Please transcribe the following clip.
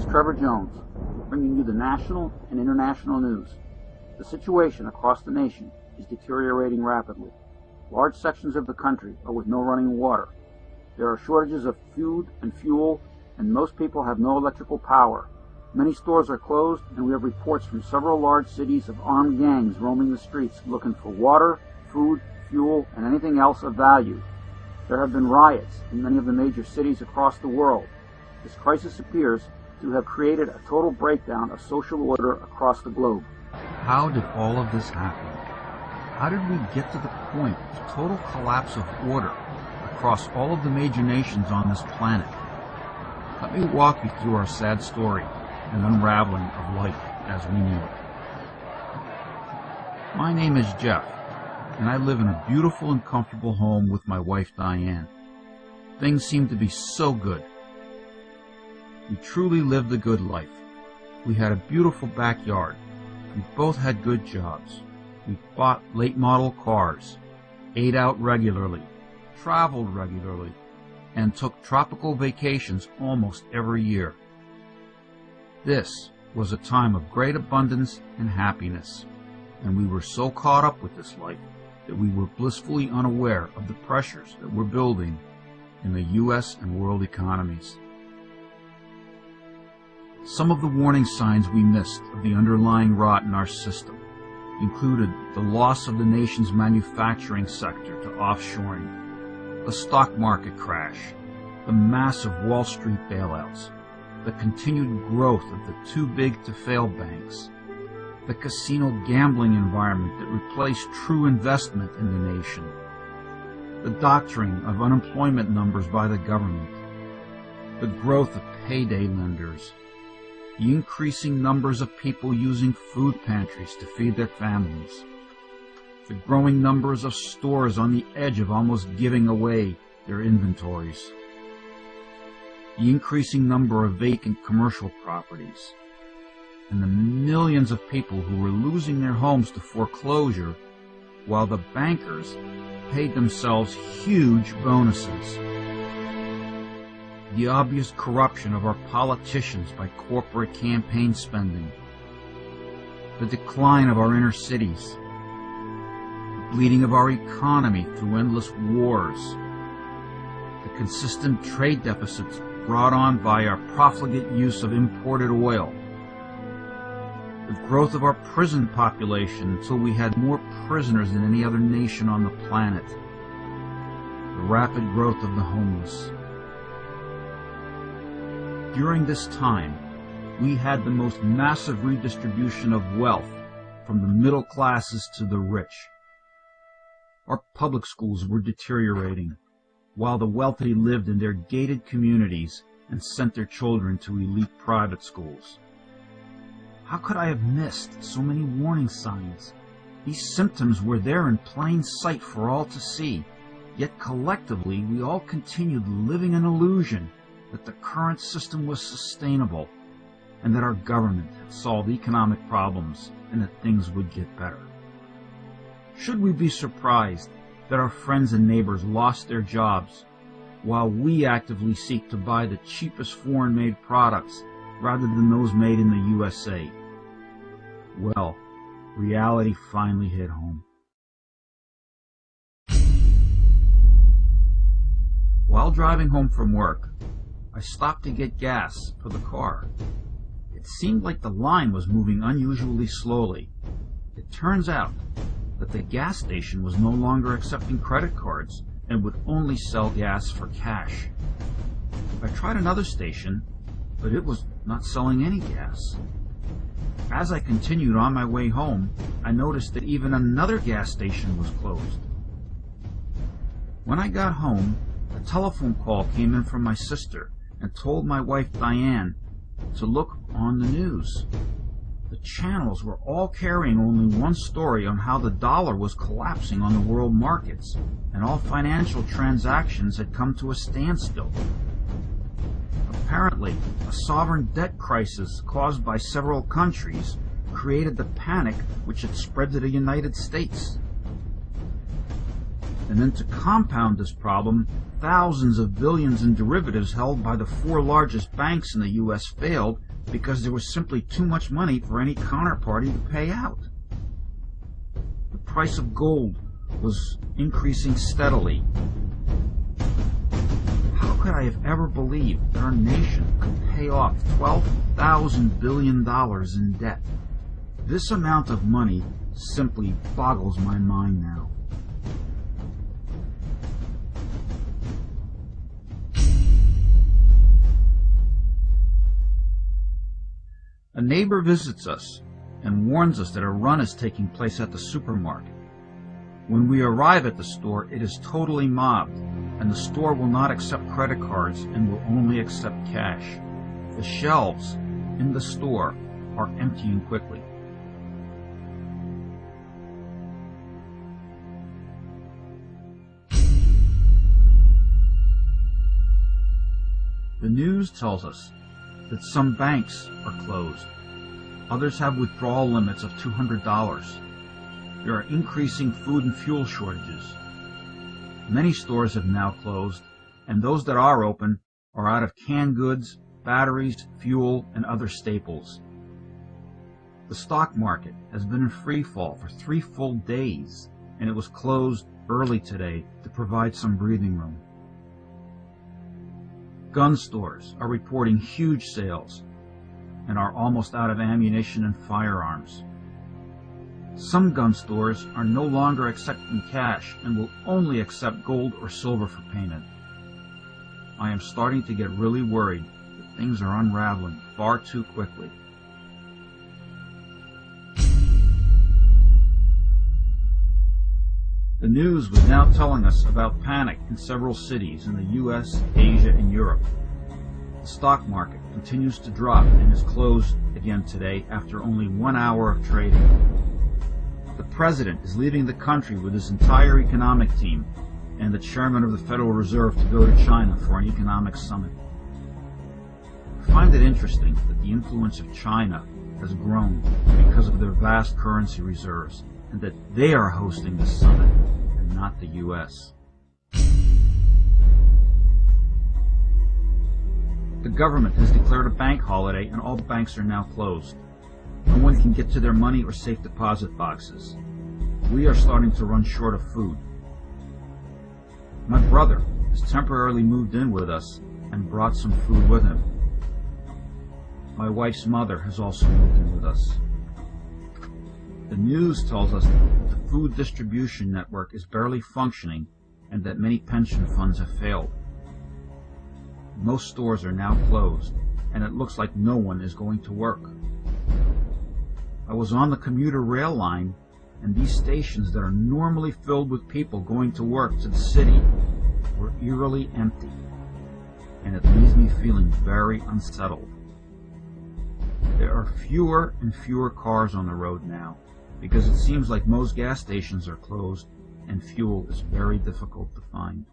Trevor Jones, bringing you the national and international news. The situation across the nation is deteriorating rapidly. Large sections of the country are with no running water. There are shortages of food and fuel, and most people have no electrical power. Many stores are closed, and we have reports from several large cities of armed gangs roaming the streets looking for water, food, fuel, and anything else of value. There have been riots in many of the major cities across the world. This crisis appears to have created a total breakdown of social order across the globe. How did all of this happen? How did we get to the point of total collapse of order across all of the major nations on this planet? Let me walk you through our sad story and unraveling of life as we knew it. My name is Jeff, and I live in a beautiful and comfortable home with my wife Diane. Things seem to be so good. We truly lived a good life. We had a beautiful backyard. We both had good jobs. We bought late model cars, ate out regularly, traveled regularly, and took tropical vacations almost every year. This was a time of great abundance and happiness, and we were so caught up with this life that we were blissfully unaware of the pressures that were building in the U.S. and world economies. Some of the warning signs we missed of the underlying rot in our system included the loss of the nation's manufacturing sector to offshoring, the stock market crash, the massive Wall Street bailouts, the continued growth of the too-big-to-fail banks, the casino gambling environment that replaced true investment in the nation, the doctoring of unemployment numbers by the government, the growth of payday lenders, the increasing numbers of people using food pantries to feed their families, the growing numbers of stores on the edge of almost giving away their inventories, the increasing number of vacant commercial properties, and the millions of people who were losing their homes to foreclosure while the bankers paid themselves huge bonuses. The obvious corruption of our politicians by corporate campaign spending, the decline of our inner cities, the bleeding of our economy through endless wars, the consistent trade deficits brought on by our profligate use of imported oil, the growth of our prison population until we had more prisoners than any other nation on the planet, the rapid growth of the homeless. During this time, we had the most massive redistribution of wealth from the middle classes to the rich. Our public schools were deteriorating, while the wealthy lived in their gated communities and sent their children to elite private schools. How could I have missed so many warning signs? These symptoms were there in plain sight for all to see, yet collectively we all continued living an illusion that the current system was sustainable and that our government had solved economic problems and that things would get better. Should we be surprised that our friends and neighbors lost their jobs while we actively seek to buy the cheapest foreign-made products rather than those made in the USA? Well, reality finally hit home. While driving home from work, I stopped to get gas for the car. It seemed like the line was moving unusually slowly. It turns out that the gas station was no longer accepting credit cards and would only sell gas for cash. I tried another station, but it was not selling any gas. As I continued on my way home, I noticed that even another gas station was closed. When I got home, a telephone call came in from my sister and told my wife Diane to look on the news. The channels were all carrying only one story on how the dollar was collapsing on the world markets and all financial transactions had come to a standstill. Apparently, a sovereign debt crisis caused by several countries created the panic which had spread to the United States. And then to compound this problem, thousands of billions in derivatives held by the four largest banks in the U.S. failed because there was simply too much money for any counterparty to pay out. The price of gold was increasing steadily. How could I have ever believed that our nation could pay off $12,000 billion in debt? This amount of money simply boggles my mind now. A neighbor visits us and warns us that a run is taking place at the supermarket. When we arrive at the store, it is totally mobbed, and the store will not accept credit cards and will only accept cash. The shelves in the store are emptying quickly. The news tells us that some banks are closed. Others have withdrawal limits of $200. There are increasing food and fuel shortages. Many stores have now closed, and those that are open are out of canned goods, batteries, fuel, and other staples. The stock market has been in free fall for 3 full days, and it was closed early today to provide some breathing room. Gun stores are reporting huge sales and are almost out of ammunition and firearms. Some gun stores are no longer accepting cash and will only accept gold or silver for payment. I am starting to get really worried that things are unraveling far too quickly. The news was now telling us about panic in several cities in the US, Asia, and Europe. The stock market continues to drop and is closed again today after only 1 hour of trading. The president is leaving the country with his entire economic team and the chairman of the Federal Reserve to go to China for an economic summit. I find it interesting that the influence of China has grown because of their vast currency reserves, and that they are hosting the summit and not the U.S. The government has declared a bank holiday and all banks are now closed. No one can get to their money or safe deposit boxes. We are starting to run short of food. My brother has temporarily moved in with us and brought some food with him. My wife's mother has also moved in with us. The news tells us that the food distribution network is barely functioning and that many pension funds have failed. Most stores are now closed, and it looks like no one is going to work. I was on the commuter rail line, and these stations that are normally filled with people going to work to the city were eerily empty, and it leaves me feeling very unsettled. There are fewer and fewer cars on the road now, because it seems like most gas stations are closed and fuel is very difficult to find.